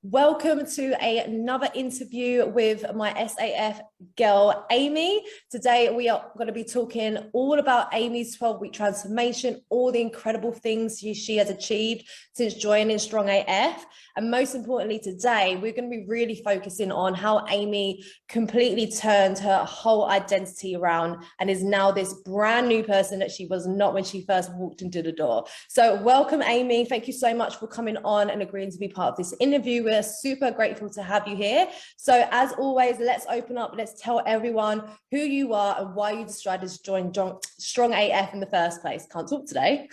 Welcome to another interview with my SAF girl, Amy. Today, we are going to be talking all about Amy's 12-week transformation, all the incredible things she has achieved since joining Strong AF. And most importantly, today, we're going to be really focusing on how Amy completely turned her whole identity around and is now this brand new person that she was not when she first walked into the door. So welcome, Amy. Thank you so much for coming on and agreeing to be part of this interview. We're super grateful to have you here. So as always, let's open up. Let's tell everyone who you are and why you decided to join Strong AF in the first place. Can't talk today.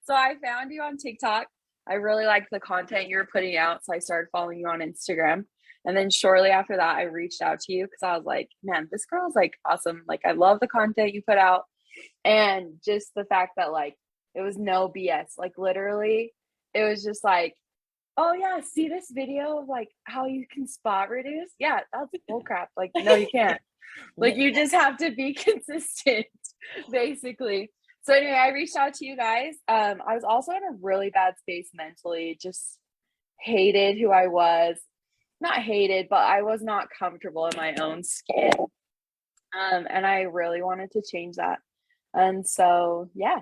So I found you on TikTok. I really liked the content you were putting out, so I started following you on Instagram. And then shortly after that, I reached out to you because I was like, man, this girl is like awesome. Like, I love the content you put out. And just the fact that like, it was no BS. Like, literally, it was just like, oh yeah, see this video of like how you can spot reduce? Yeah, that's bullcrap. Like, no, you can't. Like, you just have to be consistent, basically. So anyway, I reached out to you guys. I was also in a really bad space mentally, just hated who I was. Not hated, but I was not comfortable in my own skin. And I really wanted to change that. And so, yeah,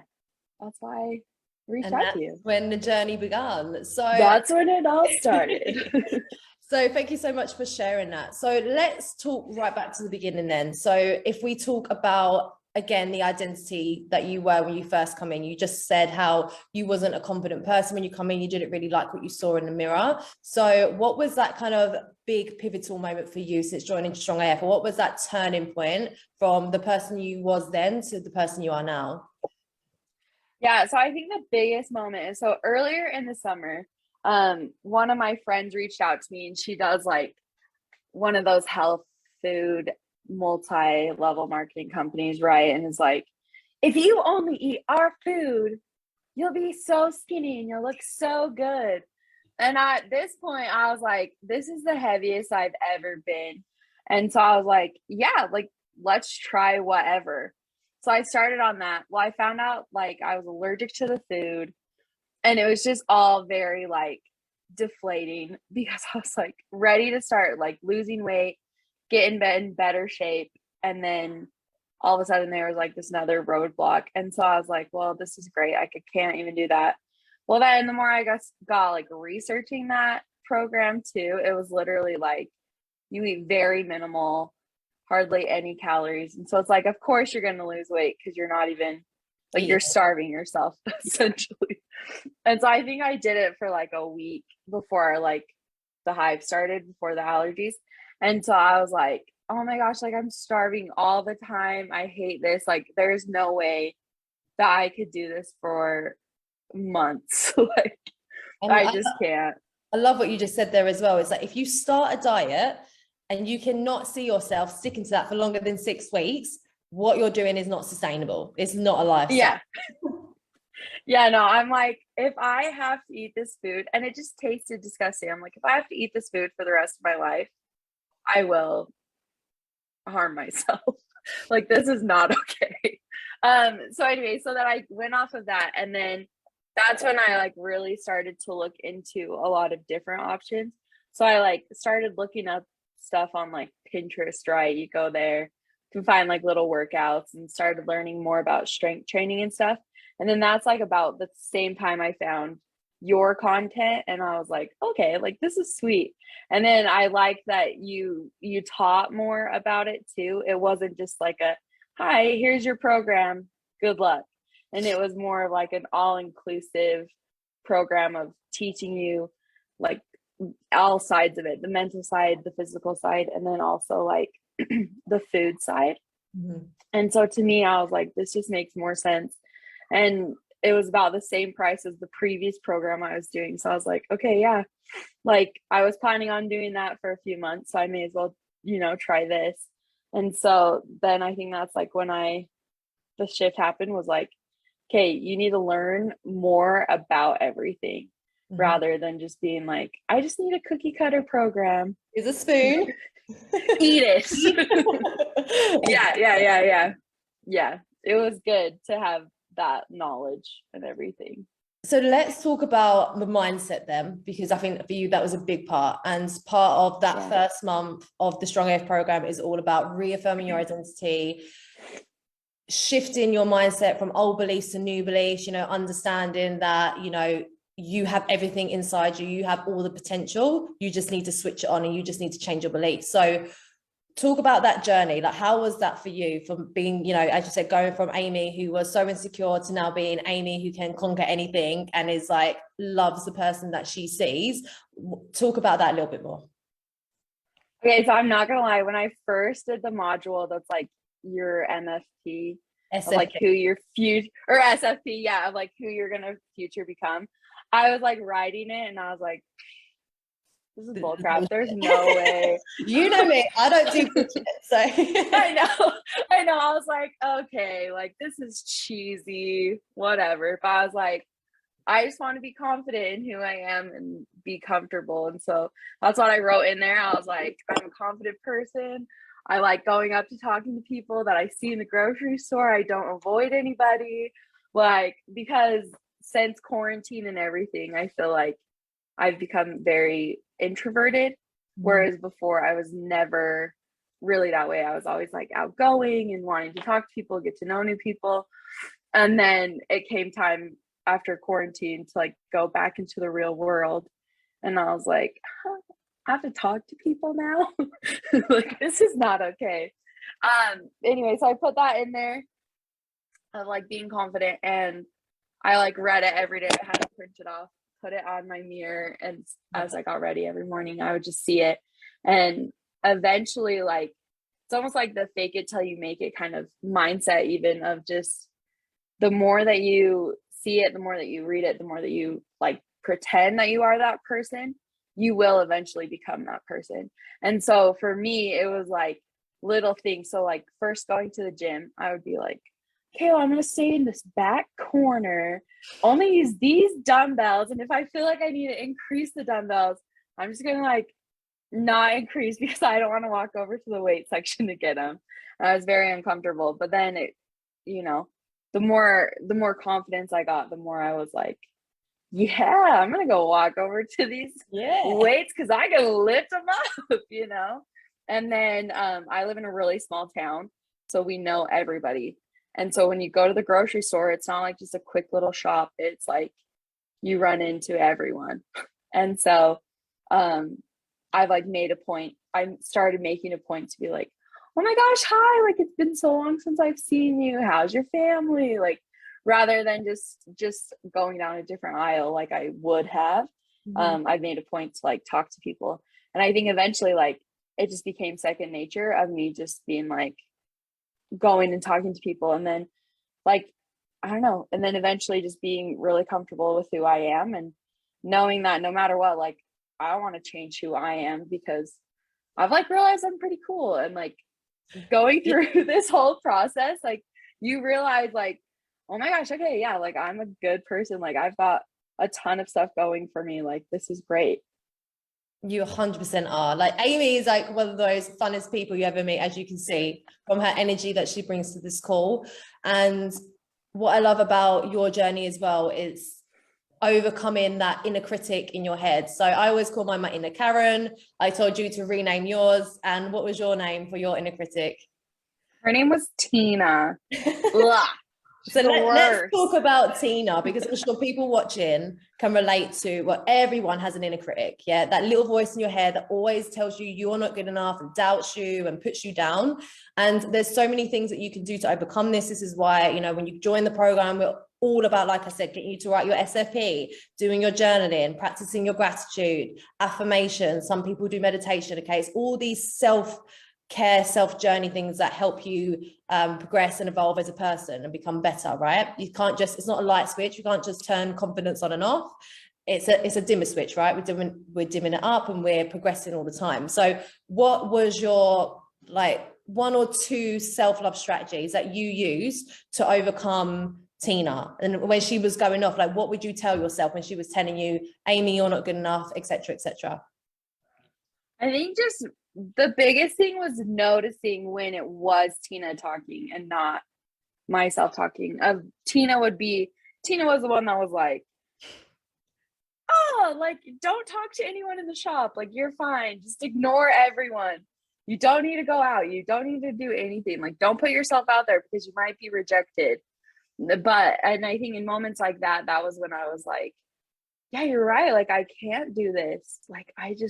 that's why I reached out to you. When the journey began. So that's when it all started. So thank you so much for sharing that. So let's talk right back to the beginning then. So if we talk about, again, the identity that you were when you first come in, you just said how you wasn't a confident person when you come in, you didn't really like what you saw in the mirror. So what was that kind of big pivotal moment for you since joining Strong AF? Or what was that turning point from the person you was then to the person you are now? Yeah, so I think the biggest moment is, so earlier in the summer, one of my friends reached out to me, and she does like one of those health food multi-level marketing companies, right? And it's like, if you only eat our food, you'll be so skinny and you'll look so good. And at this point, I was like, this is the heaviest I've ever been. And so I was like, yeah, like, let's try whatever. So I started on that. Well, I found out like I was allergic to the food, and it was just all very like deflating because I was like ready to start like losing weight, get in better shape. And then all of a sudden there was like this another roadblock. And so I was like, well, this is great. Can't even do that. Well, then the more I got like researching that program too, it was literally like you eat very minimal, hardly any calories. And so it's like, of course you're going to lose weight because you're not even like, you're starving yourself essentially. And so I think I did it for like a week before like the hive started, before the allergies. And so I was like, oh my gosh, like I'm starving all the time. I hate this. Like, there's no way that I could do this for months. Like, I just can't. I love what you just said there as well. It's like, if you start a diet and you cannot see yourself sticking to that for longer than 6 weeks, what you're doing is not sustainable. It's not a lifestyle. Yeah. Yeah, no, I'm like, if I have to eat this food and it just tasted disgusting, I'm like, if I have to eat this food for the rest of my life, I will harm myself. Like, this is not okay. So anyway, so that I went off of that, and then that's when I like really started to look into a lot of different options. So I like started looking up stuff on like Pinterest, right? You go there to find like little workouts, and started learning more about strength training and stuff. And then that's like about the same time I found your content, and I was like, okay, like this is sweet. And then I liked that you taught more about it too. It wasn't just like a, hi, here's your program, good luck. And it was more like an all-inclusive program of teaching you like all sides of it, the mental side, the physical side, and then also like the food side. Mm-hmm. And so to me, I was like, this just makes more sense. And it was about the same price as the previous program I was doing. So I was like, okay, yeah, like I was planning on doing that for a few months, so I may as well, try this. And so then I think that's like when the shift happened, was like, okay, you need to learn more about everything, mm-hmm. rather than just being like, I just need a cookie cutter program. Is a spoon. Eat it. Yeah. It was good to have that knowledge and everything. So let's talk about the mindset then, because I think for you that was a big part. And part of that first month of the Strong AF program is all about reaffirming your identity, shifting your mindset from old beliefs to new beliefs, understanding that, you have everything inside you, you have all the potential, you just need to switch it on and you just need to change your beliefs. So talk about that journey. Like, how was that for you, from being, as you said, going from Amy who was so insecure to now being Amy who can conquer anything and is like, loves the person that she sees? Talk about that a little bit more. Okay, so I'm not gonna lie, when I first did the module that's like your MFP, of like who your future, or SFP, yeah, of like who you're gonna future become, I was like writing it and I was like, this is bullcrap. There's no way. You know me, I don't do shit, so I know. I was like, okay, like this is cheesy, whatever. But I was like, I just want to be confident in who I am and be comfortable. And so that's what I wrote in there. I was like, I'm a confident person. I like going up to talking to people that I see in the grocery store. I don't avoid anybody. Like, because since quarantine and everything, I feel like I've become very introverted. Whereas before I was never really that way. I was always like outgoing and wanting to talk to people, get to know new people. And then it came time after quarantine to like go back into the real world. And I was like, I have to talk to people now. Like, this is not okay. Anyway, so I put that in there of like being confident, and I like read it every day. I had to print it off, put it on my mirror, and as I got ready every morning, I would just see it. And eventually, like, it's almost like the fake it till you make it kind of mindset, even of just the more that you see it, the more that you read it, the more that you like pretend that you are that person, you will eventually become that person. And so for me, it was like little things. So like first going to the gym, I would be like, okay, well, I'm going to stay in this back corner, only use these dumbbells. And if I feel like I need to increase the dumbbells, I'm just going to like not increase because I don't want to walk over to the weight section to get them. I was very uncomfortable. But then it, the more confidence I got, the more I was like, yeah, I'm gonna go walk over to these weights because I can lift them up. And then I live in a really small town, so we know everybody. And so when you go to the grocery store, it's not like just a quick little shop. It's like you run into everyone. And so I've like made a point. I started making a point to be like, oh my gosh, hi, like it's been so long since I've seen you. How's your family? Like, rather than just going down a different aisle like I would have. I've made a point to like talk to people. And I think eventually like it just became second nature of me just being like going and talking to people. And then like, I don't know. And then eventually just being really comfortable with who I am and knowing that no matter what, like I want to change who I am because I've like realized I'm pretty cool. And like going through this whole process, like you realize like, oh my gosh, okay, yeah, like I'm a good person. Like I've got a ton of stuff going for me. Like this is great. You 100% are. Like Amy is like one of those funnest people you ever meet, as you can see from her energy that she brings to this call. And what I love about your journey as well is overcoming that inner critic in your head. So I always call mine my inner Karen. I told you to rename yours. And what was your name for your inner critic? Her name was Tina. So let's talk about Tina, because I'm sure people watching can relate to, well, everyone has an inner critic. Yeah, that little voice in your head that always tells you you're not good enough and doubts you and puts you down. And there's so many things that you can do to overcome this. This is why, when you join the program, we're all about, like I said, getting you to write your SFP, doing your journaling, practicing your gratitude, affirmation. Some people do meditation. Okay, it's all these self-care, self-journey things that help you progress and evolve as a person and become better, right? You can't just, it's not a light switch. You can't just turn confidence on and off. It's a dimmer switch, right? We're dimming it up and we're progressing all the time. So what was your like one or two self-love strategies that you used to overcome Tina? And when she was going off, like what would you tell yourself when she was telling you, Amy, you're not good enough, etc., etc.? I think just the biggest thing was noticing when it was Tina talking and not myself talking. Tina was the one that was like, like, don't talk to anyone in the shop. Like, you're fine. Just ignore everyone. You don't need to go out. You don't need to do anything. Like, don't put yourself out there because you might be rejected. And I think in moments like that, that was when I was like, yeah, you're right. Like, I can't do this. Like, you're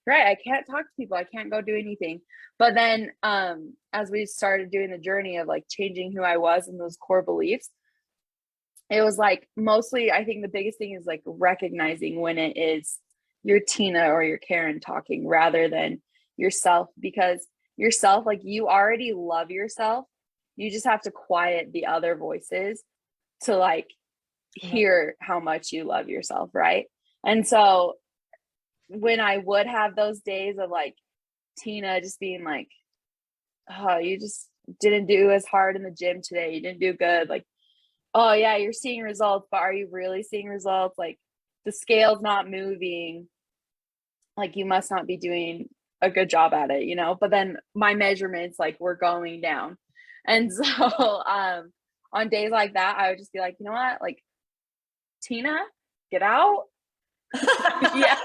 right. I can't talk to people. I can't go do anything. But then, as we started doing the journey of like changing who I was and those core beliefs, it was like, mostly, I think the biggest thing is like recognizing when it is your Tina or your Karen talking rather than yourself, because yourself, like, you already love yourself. You just have to quiet the other voices to like hear how much you love yourself, right? And so when I would have those days of like Tina just being like, oh, you just didn't do as hard in the gym today, you didn't do good, like, oh yeah, you're seeing results, but are you really seeing results? Like, the scale's not moving, like, you must not be doing a good job at it, you know? But then my measurements like were going down. And so on days like that, I would just be like, you know what, like, Tina, get out. Yeah.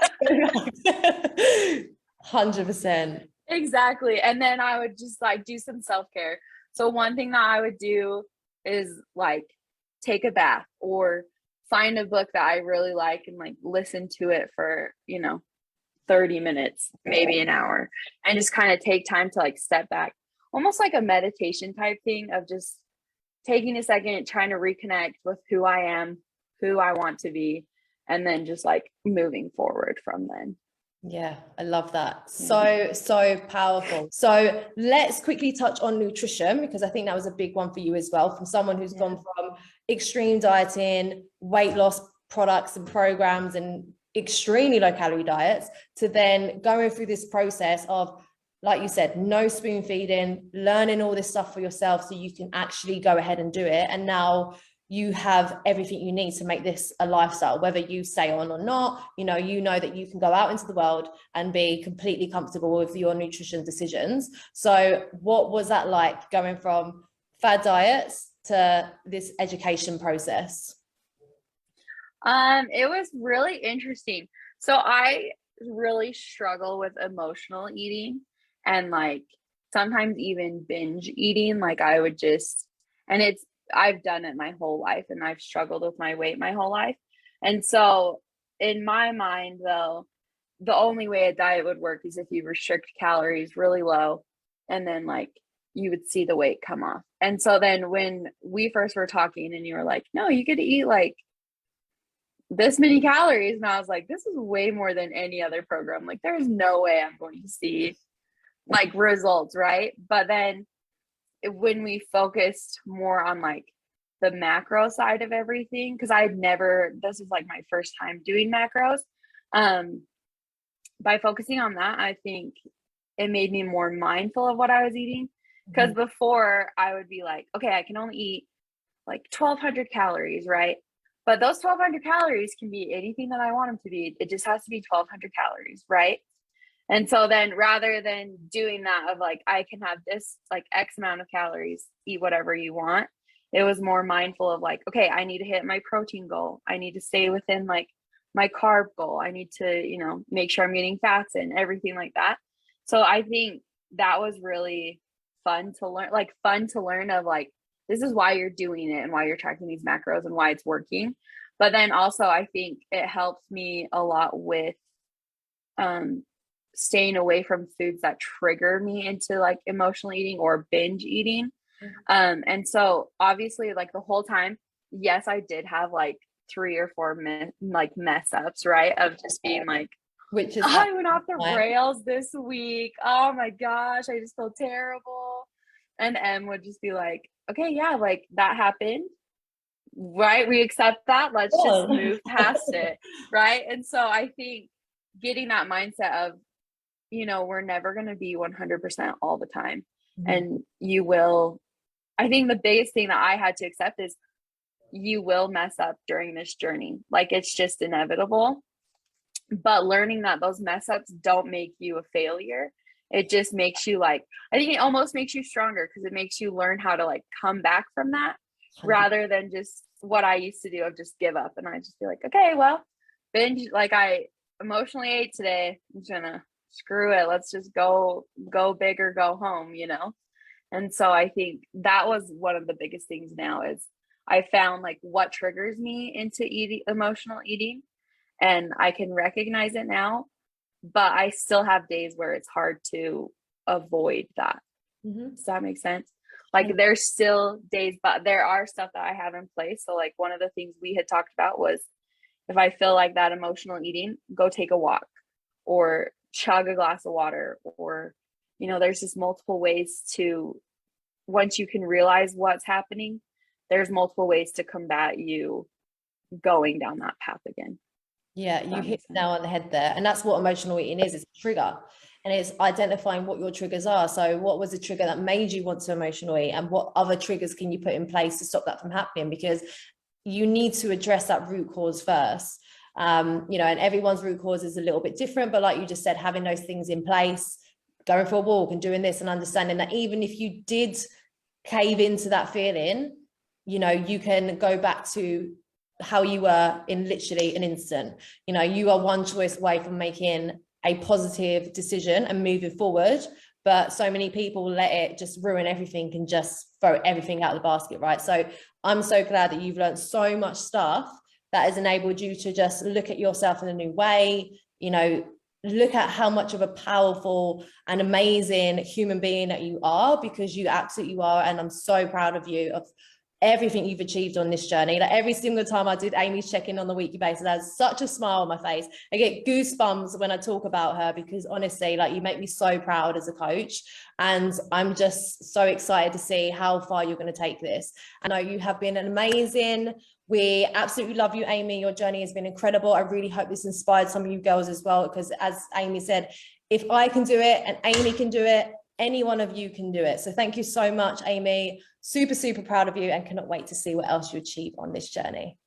100%. Exactly. And then I would just like do some self-care. So one thing that I would do is like take a bath or find a book that I really like and like listen to it for, 30 minutes, maybe an hour, and just kind of take time to like step back, almost like a meditation type thing of just taking a second, trying to reconnect with who I am, who I want to be, and then just like moving forward from then. Yeah, I love that. So powerful. So let's quickly touch on nutrition, because I think that was a big one for you as well, from someone who's gone from extreme dieting, weight loss products and programs and extremely low calorie diets to then going through this process of, like you said, no spoon feeding, learning all this stuff for yourself so you can actually go ahead and do it. And now you have everything you need to make this a lifestyle, whether you stay on or not. You know that you can go out into the world and be completely comfortable with your nutrition decisions. So what was that like, going from fad diets to this education process? It was really interesting. So I really struggle with emotional eating and like sometimes even binge eating. Like, I would just, and I've done it my whole life and I've struggled with my weight my whole life. And so in my mind, though, the only way a diet would work is if you restrict calories really low and then like you would see the weight come off. And so then when we first were talking and you were like, no, you could eat like this many calories. And I was like, this is way more than any other program. Like, there's no way I'm going to see like results, right? But then when we focused more on like the macro side of everything, because this was like my first time doing macros. By focusing on that, I think it made me more mindful of what I was eating. Because before I would be like, okay, I can only eat like 1,200 calories, right? But those 1,200 calories can be anything that I want them to be. It just has to be 1,200 calories, right? And so then rather than doing that of like, I can have this like X amount of calories, eat whatever you want, it was more mindful of like, okay, I need to hit my protein goal. I need to stay within like my carb goal. I need to, make sure I'm getting fats in, everything like that. So I think that was really fun to learn of like, this is why you're doing it and why you're tracking these macros and why it's working. But then also I think it helped me a lot with staying away from foods that trigger me into like emotional eating or binge eating. And so obviously like the whole time, yes, I did have like 3 or 4 mess ups, right? Of just being like, which is I went off the rails this week. Oh my gosh, I just feel terrible. And Em would just be like, okay, yeah, like that happened, right? We accept that. Let's just move past it, right? And so I think getting that mindset of, we're never going to be 100% all the time. And I think the biggest thing that I had to accept is you will mess up during this journey. Like, it's just inevitable. But learning that those mess ups don't make you a failure. It just makes you like, I think it almost makes you stronger because it makes you learn how to like come back from that rather than just what I used to do of just give up. And I just be like, okay, well, binge, like I emotionally ate today. I'm just gonna screw it. Let's just go big or go home, you know? And so I think that was one of the biggest things now is I found like what triggers me into eating, emotional eating, and I can recognize it now, but I still have days where it's hard to avoid that. Does that make sense? Like there's still days, but there are stuff that I have in place. So like one of the things we had talked about was if I feel like that emotional eating, go take a walk or chug a glass of water, or, you know, there's just multiple ways to, once you can realize what's happening, there's multiple ways to combat you going down that path again. Yeah, you hit the nail on the head there. And that's what emotional eating is. It's a trigger. And it's identifying what your triggers are. So what was the trigger that made you want to emotionally eat? And what other triggers can you put in place to stop that from happening? Because you need to address that root cause first. You know, and everyone's root cause is a little bit different. But like you just said, having those things in place, going for a walk and doing this and understanding that even if you did cave into that feeling, you know, you can go back to how you were in literally an instant. You know, you are one choice away from making a positive decision and moving forward, but so many people let it just ruin everything and just throw everything out of the basket, right? So I'm so glad that you've learned so much stuff that has enabled you to just look at yourself in a new way, you know, look at how much of a powerful and amazing human being that you are, because you absolutely are. And I'm so proud of you, of everything you've achieved on this journey. Like every single time I did Amy's check-in on the weekly basis, I had such a smile on my face. I get goosebumps when I talk about her, because honestly, like, you make me so proud as a coach, and I'm just so excited to see how far you're going to take this. I know you have been amazing. We absolutely love you, Amy. Your journey has been incredible. I really hope this inspired some of you girls as well, because as Amy said, if I can do it and Amy can do it, any one of you can do it. So thank you so much, Amy. Super, super proud of you, and cannot wait to see what else you achieve on this journey.